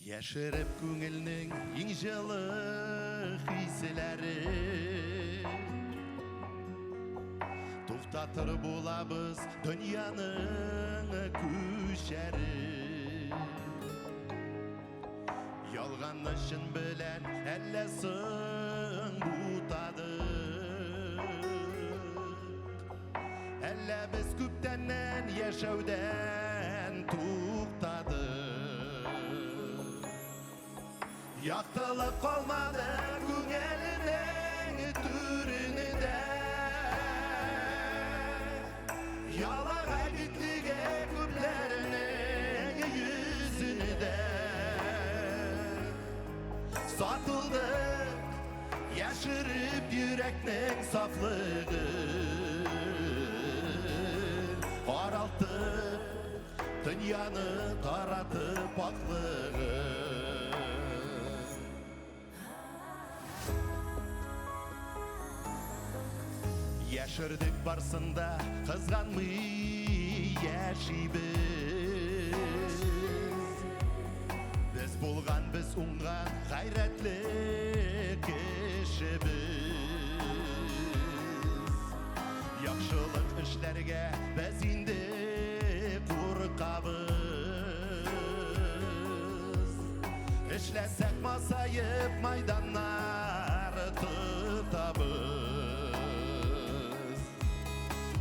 Яшырып көңілнің ең жылы хиселері, тоқтатыр болабыз дүнияның көшәрі. Ялғанны шын білән әлләсің бұтады, әллә біз көптәннен яшәудән туқтады. Яқтылық қалмады көңілінің түрінді, ялағай битліге көплерінің yüzünde. Satıldık yaşırıp yüreknin saflığı, qaraltıp dünyanı taratıp aklığı. Яшырдық барсында қызғанмай яшибіз, біз болған біз оңған ғайратлы кішібіз. Яқшылық ішлерге біз енді қорқабыз, ішләсәк масайып майданнар тұтабыз.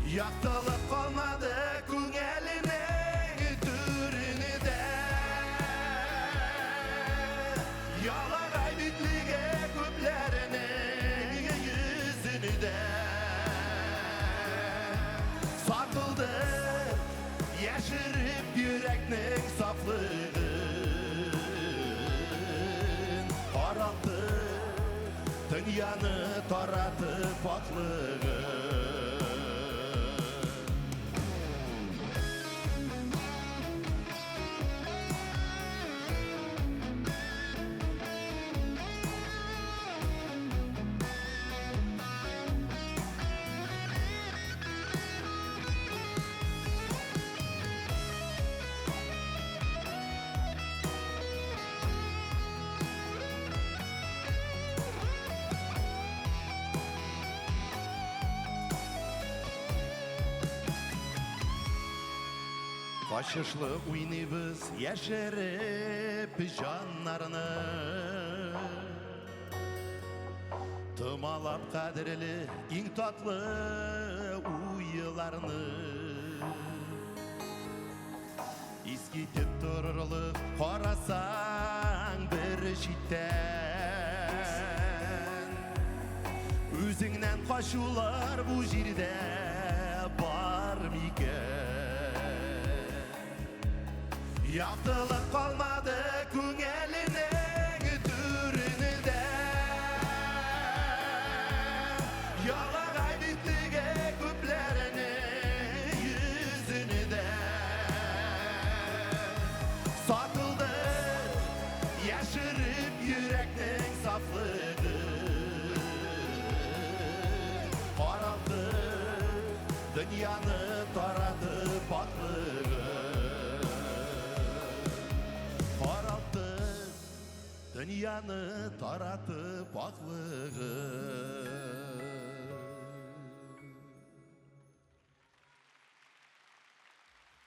Яқтылық қалмады көңілінің түрінді, ялағай битліге көплерінің yüzünde. Satıldı yaşырып yüreknin saflığın, qaraltı dünyаны taratıp aklığın. Қашышлы ойнайбыз яшіріп жаннарыны, тымалап қадірлі ең татлы ойыларыны. Ескетіп тұрырлық қарасаң бір шеттен, өзіңнен қашулар бұл жерде бар мекен. Яқтылық қалмады көңілінің түрінді, ялағай битліге көплерінің yüzünde. Satıldı yaşырып yüreknin saflığı, qaraltı dünyаны taratıp aklığı. Dünyаны taratıp aklığı.